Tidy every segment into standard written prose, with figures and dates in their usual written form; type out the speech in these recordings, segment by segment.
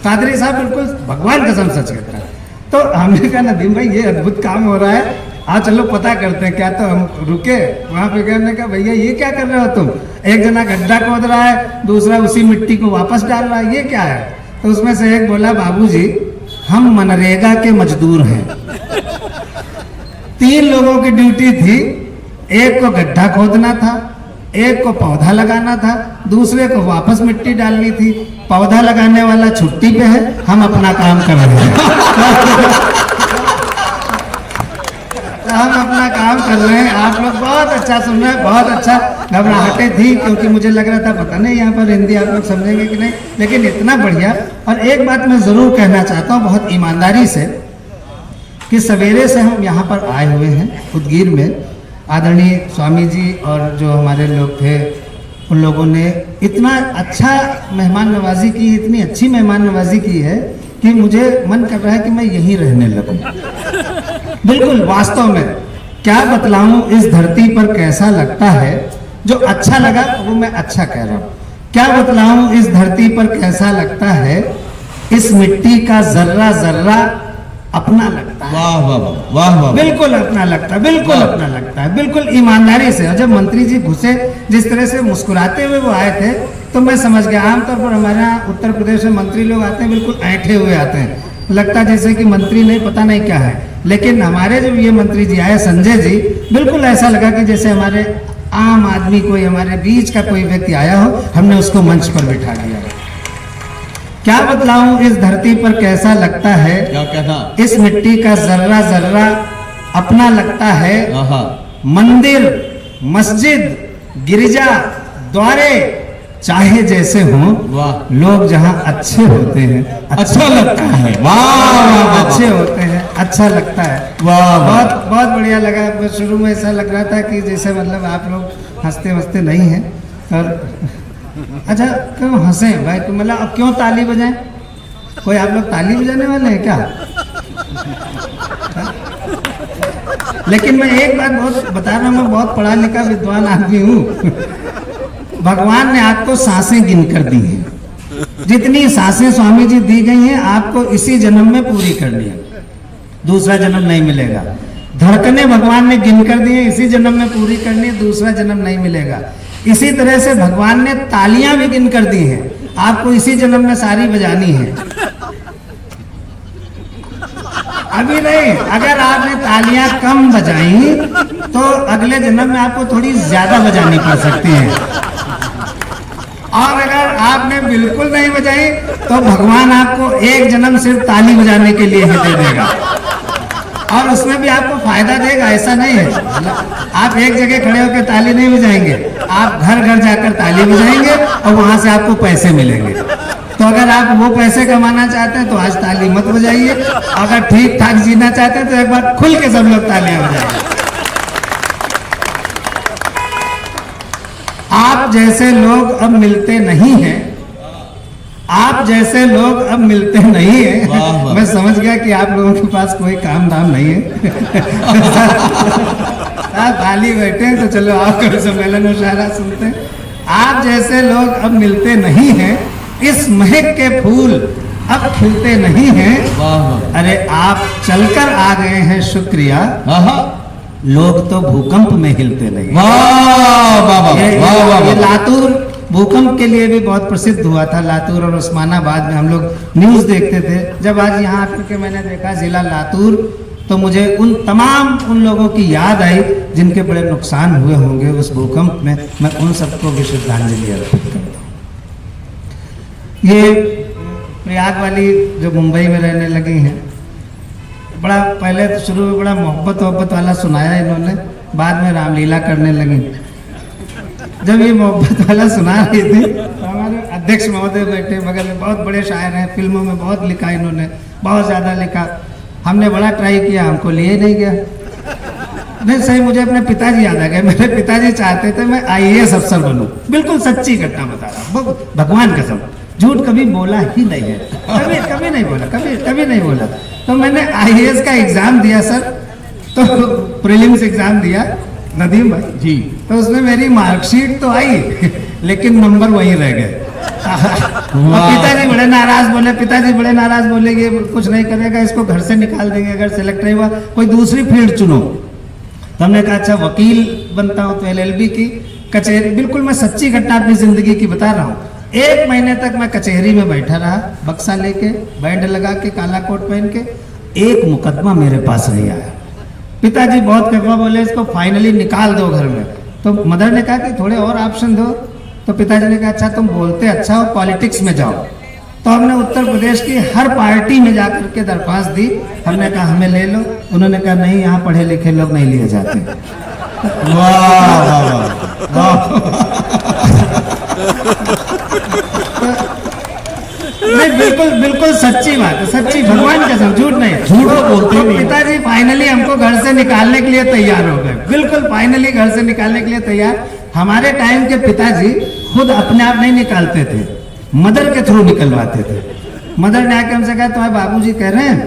कादरी साहब बिल्कुल भगवान कसम सच कहता है। तो हमने कहा नदीम भाई ये अद्भुत काम हो रहा है, हाँ चलो पता करते हैं क्या। तो हम रुके वहाँ पे गए, हमने कहा भैया ये क्या कर रहे हो तुम? एक जना गड्ढा खोद रहा है, दूसरा उसी मिट्टी को वापस डाल रहा है, ये क्या है? तो उसमें से एक बोला बाबूजी हम मनरेगा के मजदूर हैं। 3 लोगों की ड्यूटी थी, एक को गड्ढा खोदना था, एक को पौधा लगाना था, दूसरे को वापस मिट्टी डालनी थी। पौधा लगाने वाला छुट्टी पे है, हम अपना काम कर रहे हैं। हम अपना काम कर रहे हैं, आप लोग बहुत अच्छा सुन रहे हैं, बहुत अच्छा। घबराहटें थी क्योंकि मुझे लग रहा था पता नहीं यहाँ पर हिंदी आप लोग समझेंगे कि नहीं, लेकिन इतना बढ़िया। और एक बात मैं ज़रूर कहना चाहता हूँ बहुत ईमानदारी से कि सवेरे से हम यहाँ पर आए हुए हैं उदगीर में। आदरणीय स्वामी जी और जो हमारे लोग थे उन लोगों ने इतना अच्छा मेहमान नवाजी की, इतनी अच्छी मेहमान नवाजी की है कि मुझे मन कर रहा है कि मैं यहीं रहने लगूं। बिल्कुल वास्तव में क्या बतलाऊं इस धरती पर कैसा लगता है। जो अच्छा लगा वो मैं अच्छा कह रहा हूँ। क्या बतलाऊं इस धरती पर कैसा लगता है, इस मिट्टी का जर्रा जर्रा अपना लगता है। वाह वाह वाह वाह, बिल्कुल अपना लगता है, बिल्कुल अपना लगता है, बिल्कुल ईमानदारी से। और जब मंत्री जी घुसे, जिस तरह से मुस्कुराते हुए वो आए थे, तो मैं समझ गया। आमतौर पर हमारे यहाँ उत्तर प्रदेश में मंत्री लोग आते हैं बिल्कुल ऐंठे हुए आते हैं, लगता जैसे कि मंत्री नहीं पता नहीं क्या है। लेकिन हमारे जब ये मंत्री जी आए संजय जी, बिल्कुल ऐसा लगा कि जैसे हमारे आम आदमी कोई, हमारे बीच का कोई व्यक्ति आया हो, हमने उसको मंच पर बिठा दिया। क्या बतलाऊं इस धरती पर कैसा लगता है, क्या कहना, इस मिट्टी का जर्रा जर्रा अपना लगता है। मंदिर, मस्जिद, गिरजा, द्वारे चाहे जैसे हों, लोग जहां अच्छे होते हैं अच्छा लगता है। वाह, अच्छे होते हैं अच्छा लगता है। वाह, बहुत बहुत बढ़िया लगा। शुरू में ऐसा लग रहा था कि जैसे मतलब आप लोग हंसते वंसते नहीं हैं। और अच्छा क्यों हंसे भाई? तो मतलब अब क्यों ताली बजाएं? कोई आप लोग ताली बजाने वाले हैं क्या? लेकिन मैं एक बात बहुत बता रहा हूँ, मैं बहुत पढ़ा लिखा विद्वान आदमी हूँ। भगवान ने आपको सांसें गिनकर दी हैं। जितनी सांसें स्वामी जी दी गई हैं आपको इसी जन्म में पूरी करनी है, दूसरा जन्म नहीं मिलेगा। धड़कने भगवान ने गिनकर दी हैं, इसी जन्म में पूरी करनी है, दूसरा जन्म नहीं मिलेगा। इसी तरह से भगवान ने तालियां भी गिनकर दी हैं, आपको इसी जन्म में सारी बजानी है। अभी नहीं, अगर आपने तालियां कम बजाई तो अगले जन्म में आपको थोड़ी ज्यादा बजानी पड़ सकती है। और अगर आपने बिल्कुल नहीं बजाई तो भगवान आपको एक जन्म सिर्फ ताली बजाने के लिए ही दे देगा, और उसमें भी आपको फायदा देगा। ऐसा नहीं है आप एक जगह खड़े होकर ताली नहीं बजाएंगे, आप घर घर जाकर ताली बजाएंगे और वहां से आपको पैसे मिलेंगे। तो अगर आप वो पैसे कमाना चाहते हैं तो आज ताली मत बजाइए, अगर ठीक ठाक जीना चाहते हैं तो एक बार खुल के सब लोग तालियां बजाइए। आप जैसे लोग अब मिलते नहीं हैं, आप जैसे लोग अब मिलते नहीं हैं। मैं समझ गया कि आप लोगों के पास कोई काम धाम नहीं है। आप खाली बैठे हैं तो चलो आपका सम्मेलन मुशायरा सुनते हैं। आप जैसे लोग अब मिलते नहीं हैं, इस महक के फूल अब खिलते नहीं हैं। अरे आप चलकर आ गए हैं, शुक्रिया। लोग तो भूकंप में हिलते नहीं। ये लातूर भूकंप के लिए भी बहुत प्रसिद्ध हुआ था। लातूर और उस्मानाबाद में हम लोग न्यूज़ देखते थे। जब आज यहाँ आकर के मैंने देखा जिला लातूर, तो मुझे उन लोगों की याद आई जिनके बड़े नुकसान हुए होंगे उस भूकंप में। मैं उन सबको भी श्रद्धांजलि अर्पित करता हूँ। ये प्रयाग वाली जो मुंबई में रहने लगी हैं, बड़ा पहले तो शुरू में बड़ा मोहब्बत वाला सुनाया इन्होंने, बाद में रामलीला करने लगी। जब ये मोहब्बत वाला सुना रही थी तो हमारे अध्यक्ष महोदय बैठे बगल में, बहुत बड़े शायर हैं, फिल्मों में बहुत लिखा इन्होंने, बहुत ज़्यादा लिखा। हमने बड़ा ट्राई किया, हमको लिए नहीं गया। नहीं सही, मुझे अपने पिताजी याद आ गए। मेरे पिताजी चाहते थे मैं IAS अफसर बनूं। बिल्कुल सच्ची घटना बता रहा हूँ, भगवान कसम, झूठ कभी बोला ही नहीं है। कभी नहीं बोला, कभी नहीं बोला। तो मैंने IAS का एग्जाम दिया सर, तो प्रीलिम्स एग्जाम दिया नदीम भाई जी, तो उसमें मेरी मार्कशीट तो आई लेकिन नंबर वहीं रह गए। और पिताजी बड़े नाराज बोले कि कुछ नहीं करेगा, इसको घर से निकाल देंगे अगर सेलेक्ट नहीं हुआ, कोई दूसरी फील्ड चुनो। तो हमने कहा अच्छा वकील बनता हूँ, तो LLB की कचहरी, बिल्कुल मैं सच्ची घटना अपनी जिंदगी की बता रहा हूँ। 1 महीने तक मैं कचहरी में बैठा रहा, बक्सा लेके, बैंड लगा के, काला कोट पहन के, एक मुकदमा मेरे पास नहीं आया। पिताजी बहुत कड़वा बोले इसको फाइनली निकाल दो घर में। तो मदर ने कहा कि थोड़े और ऑप्शन दो। तो पिताजी ने कहा अच्छा तुम बोलते अच्छा हो, पॉलिटिक्स में जाओ। तो हमने उत्तर प्रदेश की हर पार्टी में जाकर के दरख्वास्त दी। हमने कहा हमें ले लो। उन्होंने कहा नहीं, यहाँ पढ़े लिखे लोग नहीं लिए जाते। वाह वाह वाह। नहीं, बिल्कुल सच्ची बात है, सच्ची, भगवान कसम, झूठ नहीं, झूठ बोलते हैं। पिताजी फाइनली हमको घर से निकालने के लिए तैयार हो गए, बिल्कुल फाइनली घर से निकालने के लिए तैयार। हमारे टाइम के पिताजी खुद अपने आप नहीं निकालते थे, मदर के थ्रू निकलवाते थे। मदर ने आके हमसे कहा तुम्हारे बाबूजी कह रहे हैं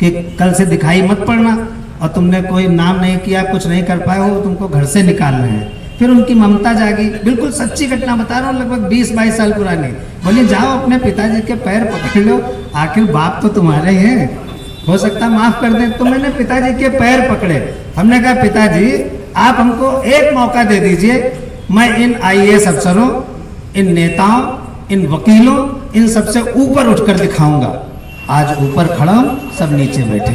कि कल से दिखाई मत पड़ना, और तुमने कोई नाम नहीं किया, कुछ नहीं कर पाए हो, तुमको घर से निकालना है। फिर उनकी ममता जागी, बिल्कुल सच्ची घटना बता रहा हूँ, लगभग 20-22 साल पुरानी। बोली जाओ अपने पिताजी के पैर पकड़ लो, आखिर बाप तो तुम्हारे ही हैं, हो सकता माफ कर दें। तो मैंने पिताजी के पैर पकड़े। हमने कहा पिताजी आप हमको एक मौका दे दीजिए, मैं इन IAS अफसरों, इन नेताओं, इन वकीलों, इन सबसे ऊपर उठकर दिखाऊंगा। आज ऊपर खड़ा हूं, सब नीचे बैठे।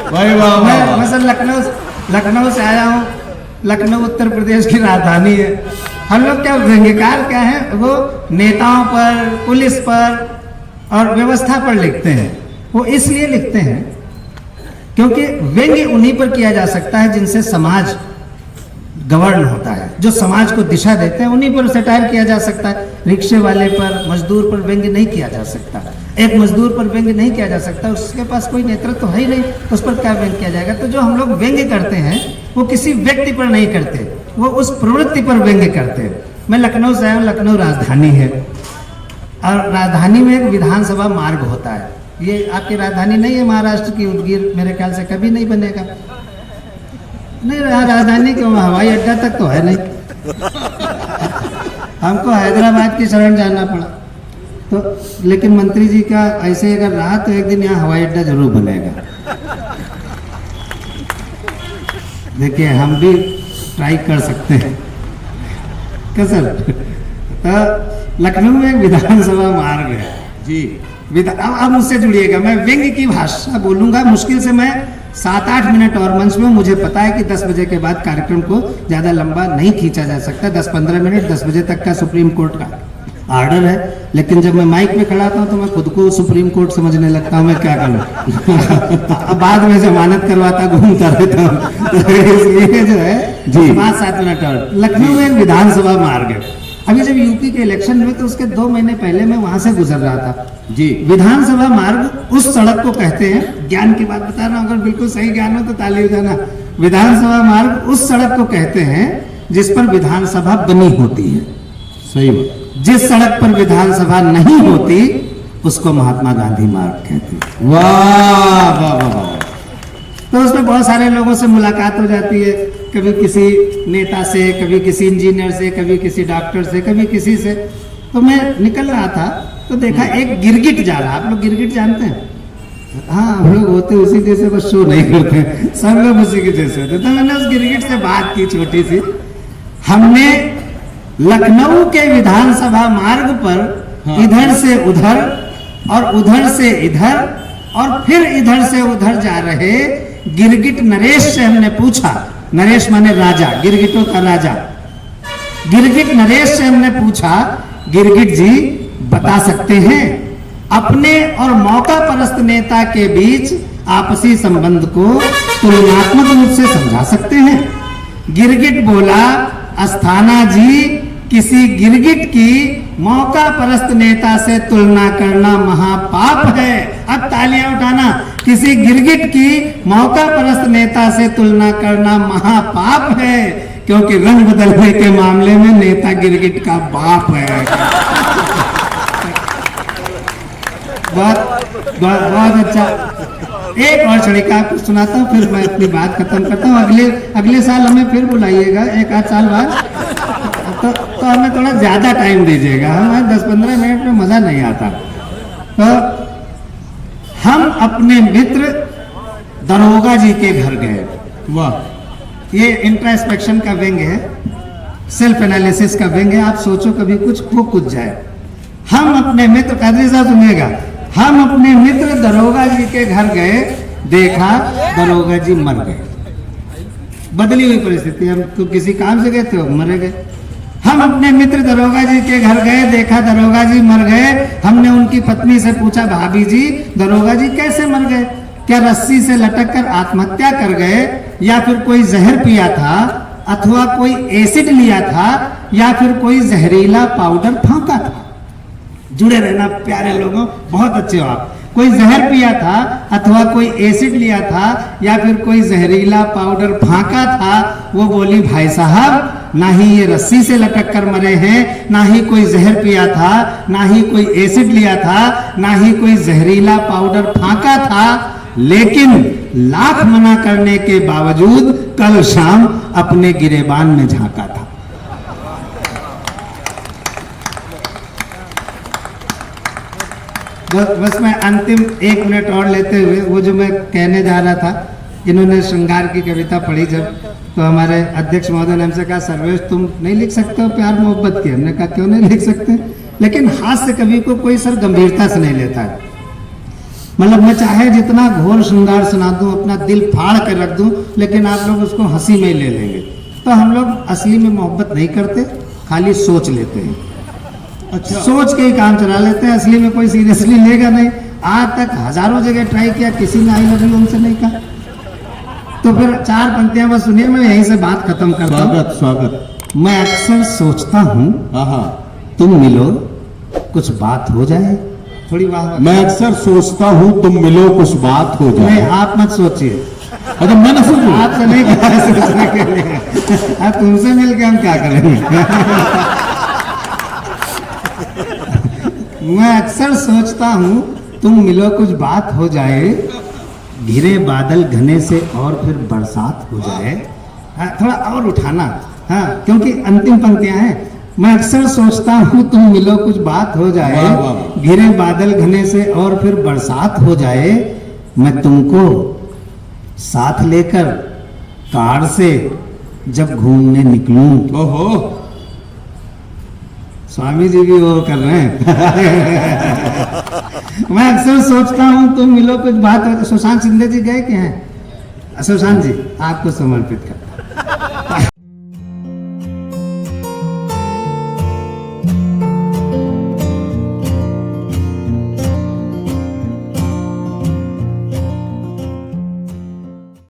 मैं सर लखनऊ से आया हूँ। लखनऊ उत्तर प्रदेश की राजधानी है। हम लोग क्या व्यंग्यकार क्या है, वो नेताओं पर, पुलिस पर और व्यवस्था पर लिखते हैं। वो इसलिए लिखते हैं क्योंकि व्यंग्य उन्हीं पर किया जा सकता है जिनसे समाज गवर्न होता है, जो समाज को दिशा देते हैं, उन्हीं पर सटायर किया जा सकता है। रिक्शे वाले पर, मजदूर पर व्यंग्य नहीं किया जा सकता। एक मजदूर पर व्यंग्य नहीं किया जा सकता, उसके पास कोई नेतृत्व तो है ही नहीं, उस पर क्या व्यंग्य किया जाएगा। तो जो हम लोग व्यंग्य करते हैं वो किसी व्यक्ति पर नहीं करते, वो उस प्रवृत्ति पर व्यंग्य करते हैं। मैं लखनऊ से आया हूँ, लखनऊ राजधानी है, और राजधानी में एक विधानसभा मार्ग होता है। ये आपकी राजधानी नहीं है महाराष्ट्र की उदगीर, मेरे ख्याल से कभी नहीं बनेगा। नहीं, राजधानी क्यों, हवाई अड्डा तक तो है नहीं। हमको हैदराबाद की शरण जाना पड़ा। तो लेकिन मंत्री जी का ऐसे अगर रहा तो एक दिन यहाँ हवाई अड्डा जरूर बनेगा। देखिए हम भी ट्राई कर सकते हैं क्या सर। तो लखनऊ में एक विधानसभा मार्ग है जी। अब मुझसे जुड़िएगा, मैं व्यंग्य की भाषा बोलूंगा। मुश्किल से मैं 7-8 मिनट और मंच में, मुझे पता है कि 10 बजे के बाद कार्यक्रम को ज्यादा लंबा नहीं खींचा जा सकता। 10-15 मिनट, 10 बजे तक का सुप्रीम कोर्ट का ऑर्डर है। लेकिन जब मैं माइक पे खड़ा था तो मैं खुद को सुप्रीम कोर्ट समझने लगता हूँ, मैं क्या करूँ। अब बाद में जमानत करवाता घूमता रहता हूँ। तो इसलिए जो है जी 5-7 मिनट और। लखनऊ में विधानसभा मार्ग है। अभी जब यूपी के इलेक्शन हुए तो उसके 2 महीने पहले मैं वहां से गुजर रहा था जी। विधानसभा मार्ग उस सड़क को कहते हैं, ज्ञान की बात बता रहा हूँ, अगर बिल्कुल सही ज्ञान हो तो ताली बजाना। विधानसभा मार्ग उस सड़क को कहते हैं जिस पर विधानसभा बनी होती है। सही बात। जिस सड़क पर विधानसभा नहीं होती उसको महात्मा गांधी मार्ग कहते हैं। वाह वाह वाह वाह। तो उसमें बहुत सारे लोगों से मुलाकात हो जाती है, कभी किसी नेता से, कभी किसी इंजीनियर से, कभी किसी डॉक्टर से, कभी किसी से। तो मैं निकल रहा था तो देखा एक गिरगिट जा रहा। आप लोग गिरगिट जानते हैं? हाँ, हम लोग होते उसी जैसे, बस शो नहीं करते, सब लोग उसी के जैसे होते। तो मैंने उस गिरगिट से बात की छोटी सी। हमने लखनऊ के विधानसभा मार्ग पर इधर से उधर और उधर से इधर और फिर इधर से उधर जा रहे गिरगिट नरेश से हमने पूछा। नरेश माने राजा, गिरगिटों का राजा। गिरगिट नरेश से हमने पूछा, गिरगिट जी बता सकते हैं अपने और मौका परस्त नेता के बीच आपसी संबंध को तुलनात्मक रूप से समझा सकते हैं? गिरगिट बोला, अस्थाना जी, किसी गिरगिट की मौका परस्त नेता से तुलना करना महापाप है। अब तालियां उठाना। किसी गिरगिट की मौका परस्त नेता से तुलना करना महापाप है, क्योंकि रंग बदलने के मामले में नेता गिरगिट का बाप है। बहुत अच्छा। एक और छड़ी का आपको सुनाता हूँ, फिर मैं अपनी बात खत्म करता हूँ। अगले साल हमें फिर बुलाइएगा, एक आध साल बाद, तो हमें थोड़ा ज्यादा टाइम दीजिएगा। हमें 10-15 मिनट में मजा नहीं आता। तो हम अपने मित्र दरोगा जी के घर गए। वाह, ये इंट्रास्पेक्शन का व्यंग है, सेल्फ एनालिसिस का व्यंग है। आप सोचो कभी कुछ हो कुछ जाए। हम अपने मित्र, कादरी साहब सुनिएगा, हम अपने मित्र दरोगा जी के घर गए, देखा दरोगा जी मर गए। बदली हुई परिस्थिति, हम तो किसी काम से गए थे, मर गए। हम अपने मित्र दरोगा जी के घर गए, देखा दरोगा जी मर गए। हमने उनकी पत्नी से पूछा, भाभी जी दरोगा जी कैसे मर गए? क्या रस्सी से लटक कर आत्महत्या कर गए, या फिर कोई जहर पिया था, अथवा कोई एसिड लिया था, या फिर कोई जहरीला पाउडर फांका था? जुड़े रहना प्यारे लोगों, बहुत अच्छे हो आप। कोई जहर पिया था, अथवा कोई एसिड लिया था, या फिर कोई जहरीला पाउडर फांका था? वो बोली, भाई साहब ना ही ये रस्सी से लटक कर मरे हैं, ना ही कोई जहर पिया था, ना ही कोई एसिड लिया था, ना ही कोई जहरीला पाउडर फांका था, लेकिन लाख मना करने के बावजूद कल शाम अपने गिरेबान में झांका था। बस मैं अंतिम 1 मिनट और लेते हुए, वो जो मैं कहने जा रहा था, इन्होंने श्रृंगार की कविता पढ़ी जब, तो हमारे अध्यक्ष महोदय ने हमसे कहा, सर्वेश तुम नहीं लिख सकते हो प्यार मोहब्बत की? हमने कहा क्यों नहीं लिख सकते, लेकिन हास्य कवि को कोई सर गंभीरता से नहीं लेता है। मतलब मैं चाहे जितना घोर श्रृंगार सुना दूं, अपना दिल फाड़ कर रख दूं, लेकिन आप लोग उसको हंसी में ले लेंगे। तो हम लोग असली में मोहब्बत नहीं करते, खाली सोच लेते हैं। अच्छा, सोच के ही काम चला लेते हैं, असली में कोई सीरियसली लेगा नहीं। आज तक हजारों जगह ट्राई किया, किसी ने आई लव यू हमसे नहीं कहा। तो फिर 4 पंक्तियां बस सुनिए, मैं यहीं से बात खत्म करता हूं। स्वागत। मैं अक्सर सोचता हूँ तुम मिलो कुछ बात हो जाए। थोड़ी वाह। मैं अक्सर सोचता हूँ तुम मिलो कुछ बात हो जाए। नहीं, आप मत सोचिए। अच्छा, मैं ना सोचूं? आपसे नहीं कहा सोचने के लिए, अब तुमसे मिलकर हम क्या करेंगे? मैं अक्सर सोचता हूँ तुम मिलो कुछ बात हो जाए, घिरे बादल घने से और फिर बरसात हो जाए। हाँ, थोड़ा और उठाना, हाँ, क्योंकि अंतिम पंक्तियां हैं। मैं अक्सर सोचता हूँ तुम मिलो कुछ बात हो जाए, घिरे बादल घने से और फिर बरसात हो जाए। मैं तुमको साथ लेकर कार से जब घूमने निकलूं। ओहो, स्वामी जी भी वो कर रहे हैं। मैं अक्सर सोचता हूँ तुम मिलो कुछ बात हो। सुशांत सिंधे जी गए क्या हैं? सुशांत जी आपको समर्पित करता हूं।